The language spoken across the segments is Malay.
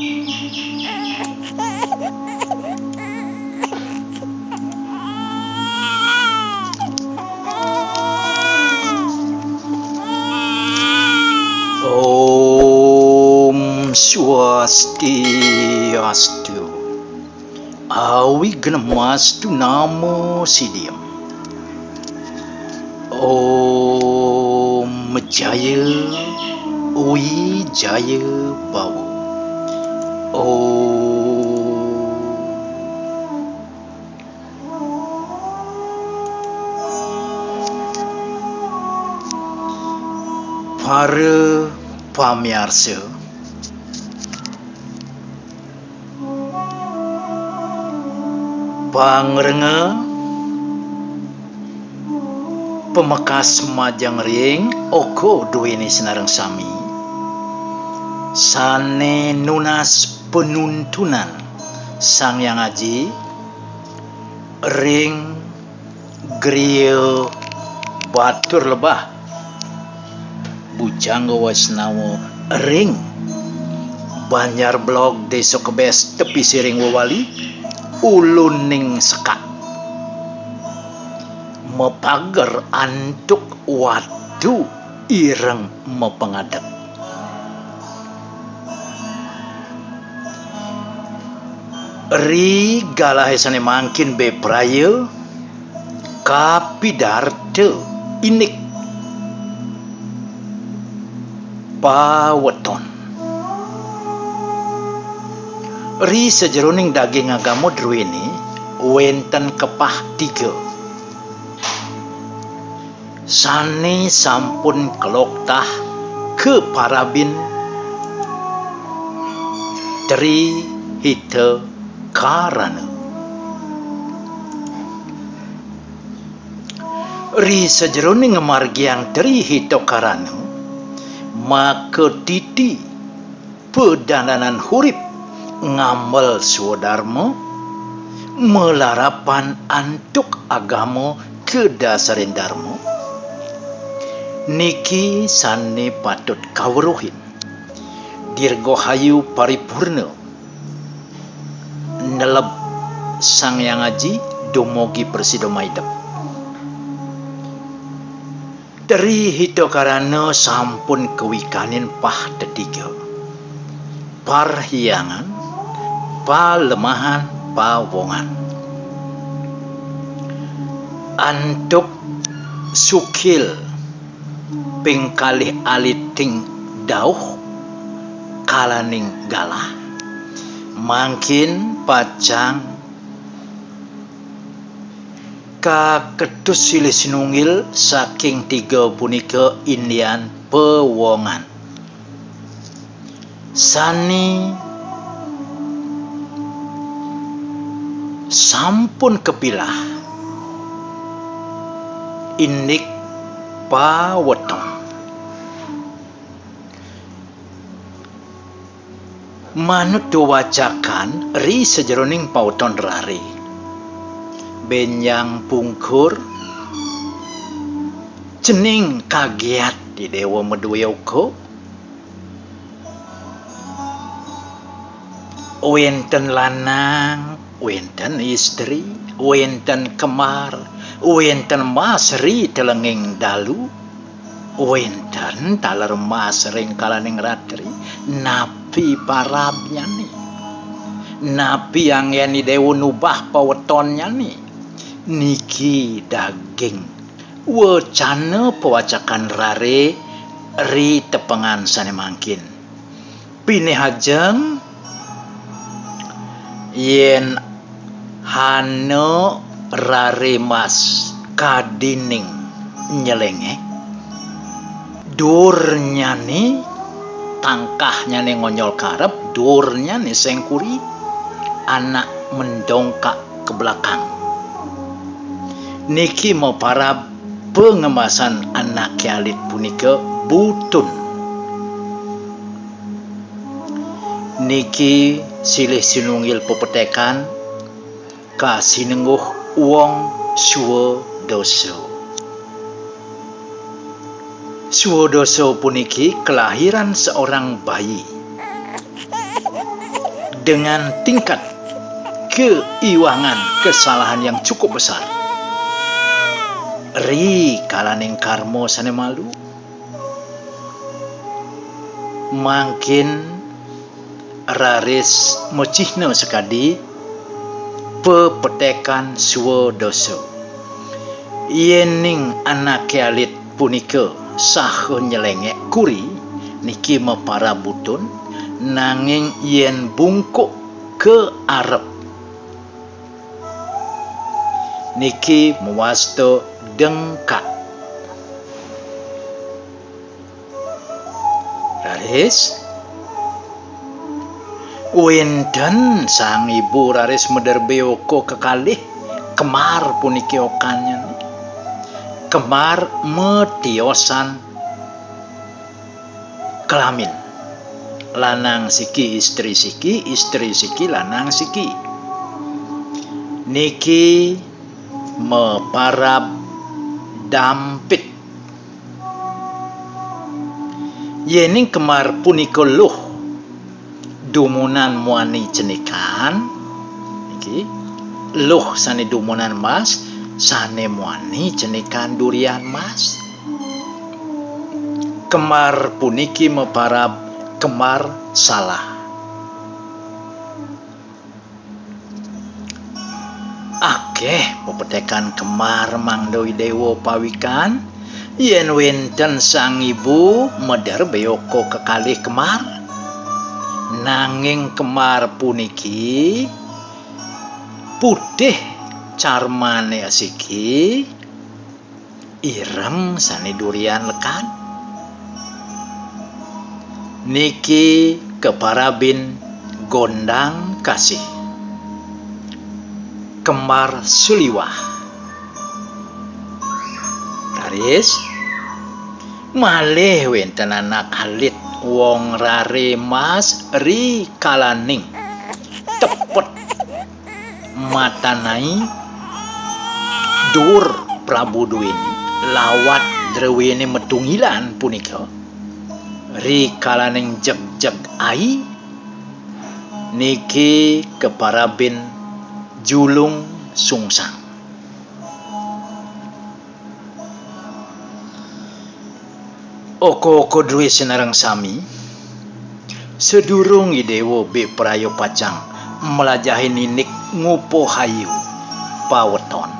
Om Swastiastu. Awigamastu Namo Siddham. Om Jaya Wijaya Bhawa. Para pamirsa, pangrenga pemekas majang ring oko duweni senareng sami sane nunas penuntunan Sang Yang Aji ring griya batur lebah Bujangga Wasnawa ring Banjar Blok Desa Kebes tepi siring wewali uluning sekak mepager antuk watu ireng mepengadep ri galahesane mangkin bepraya kapidarte inik paweton ri sejeroning daging agama druweni wenten kepah 3 sane sampun keloktah ke parabin Tri Hita Karana ri sejeroning margiang Tri Hita Karana maka titi pedananan hurip ngamel swadharma melarapan antuk agama kedasarin dharma niki sane patut kawruhin dirgohayu paripurna neleb Sang Yang Aji dumugi Presida maidep Tri Hita Karana sampun kewikanin pah tetiga parhiangan palemahan pawongan antuk sukil pingkalih aliting dauh kalaning galah mangkin pacang kaketus silih sinungil saking 3 punika indian pewongan sani sampun kepilah inik paweton manut wacakan ri sejeroning paweton rari benyang pungkur cening kagiat di dewa medue uga wenten lanang wenten istri wenten kemar wenten masri telenging dalu wenten taler mas ring kalaning ratri napi parabnya nih napi yang yani dewa nubah pawetonnya nih niki daging wacana pewacakan rare ri tepengan sane mangkin pine hajeng yen hano rare mas kadining nyelenge durnya nih tangkahnya nih ngonyol karep durnya nih sengkuri anak mendongkak ke belakang niki mau para pengemasan anak alit punika butun niki silih sinungil pepetekan kasinengguh wong Swadoso puniki kelahiran seorang bayi dengan tingkat keiwangan kesalahan yang cukup besar. Ri kalaning karmo sane malu mangkin raris mecihna sekadi pepetekan suwa dosa. Yening anak alit punika saha nyelengek kuri niki mepara butun nanging yen bungkuk ke arep niki mewasta dengkak. Raris wenten sang ibu raris mederbeoko kekalih kemar puniki okannya. Kemar metiosan kelamin. Lanang siki istri siki lanang siki. Niki meparab dampit. Yening kemar punika luh dumunan muani cenikan. Niki luh sane dumunan mas, sane muani cenikan durian mas. Kemar puniki meparab kemar salah. Akeh pepetekan kemar mangdoi dewa pawikan yen wenten sang ibu meder beoko kekalih kemar. Nanging kemar puniki putih carmane asiki ireng sane durian lekan. Niki keparabin gondang kasih kemar suliwah. Raris malih wenten anak alit wong rare mas ri kalaning tepet matanai dur Prabu Duweni lawat drewene metungilan punika ri kalaning jeg-jeg ai niki keparabin julung sungsang. Oko-oko duwe sinareng sami sedurung idewo be prayo pacang melajahi ninik ngupo hayu paweton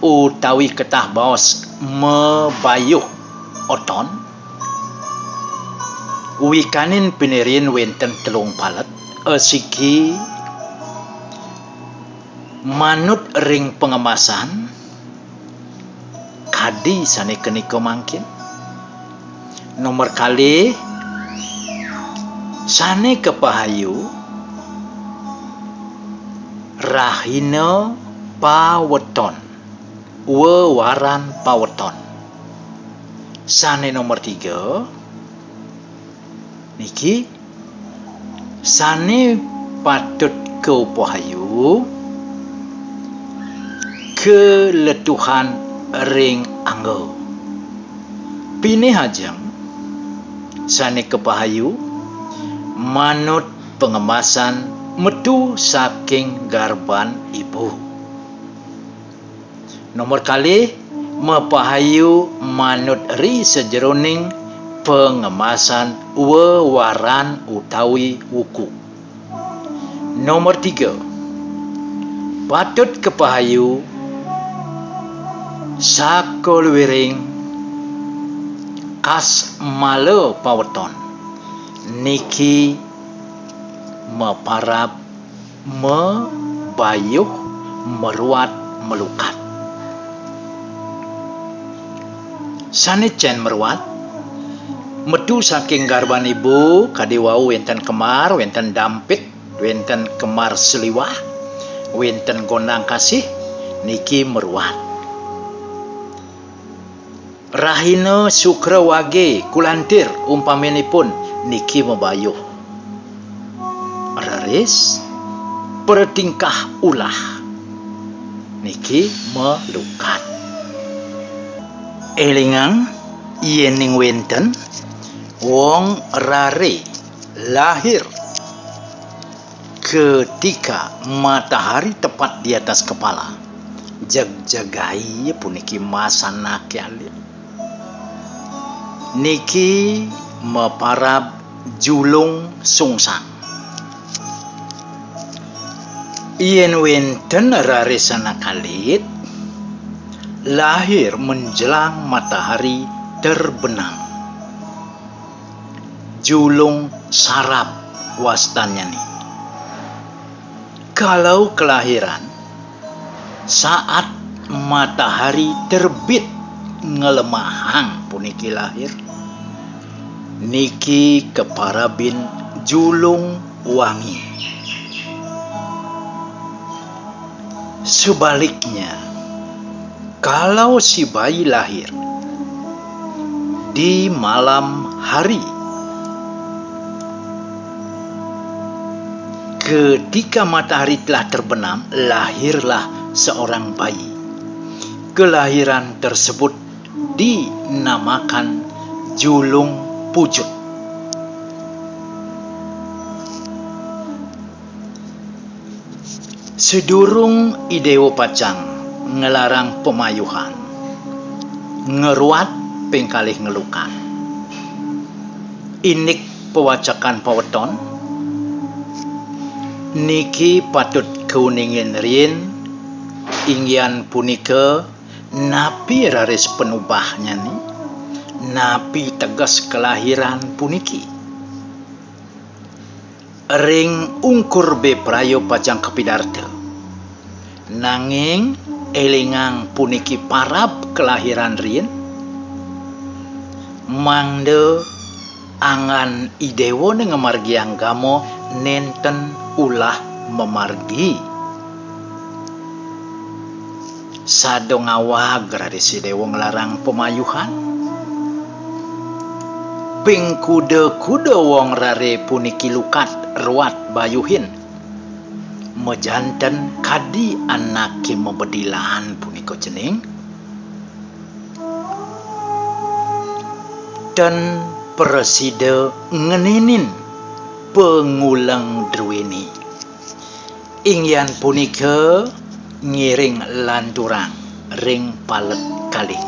utawi ketah baos mebayuh oton wikanin pinerin wenten telung palet asiki manut ring pengemasan kadi sane kenika mangkin. Nomor kali sane kepahayu rahina paweton wewaran paweton. Sane nomor 3 niki sane patut keupahayu keletuhan ring anggo. Pini hajang sane kepahayu manut pengemasan metu saking garban ibu. Nomor kali mepahayu manut ri sejeroning pengemasan wewaran utawi wuku. Nomor 3 patut kepahayu sakol wiring kas malo paweton niki meparab mebayuh meruat melukat. Sanecen meruat metu saking garban ibu kadiwau wenten kemar, wenten dampit, wenten kemar seliwah, wenten gondang kasih niki meruat. Rahina sukrawage kulantir umpaminipun niki mebayuh. Raris bertingkah ulah niki melukat. Elingang yening wenten wong rare lahir ketika matahari tepat di atas kepala, jag-jagai puniki masanake alit niki meparab julung sungsang. Yen wenten raresana kalit lahir menjelang matahari terbenam. Julung sarap wastanya nih. Kalau kelahiran saat matahari terbit ngelemahang puniki lahir, niki keparabin julung wangi. Sebaliknya, kalau si bayi lahir di malam hari, ketika matahari telah terbenam, lahirlah seorang bayi. Kelahiran tersebut dinamakan julung pujut. Sedurung idewo pacang ngelarang pemayuhan, ngeruat pengkalih ngelukan. Inik pewacakan paweton niki patut keuningin rien ingyan punika napi raris penubahnya nih, napi tegas kelahiran puniki. Ring ungkur be prayo pacang kepidarta, nanging elingang puniki parab kelahiran rien, mangde angan idewo nengemargi anggamo nenten ulah memargi. Sadong awag radisi dewo ngelarang pemayuhan. Ping kuda-kuda wong rare puniki lukat ruat bayuhin. Mejanten kadi anake mebedilan puniko jening. Dan preside ngeninin pengulang drweni. Ingyan punika ngiring lanturang ring palet kalih.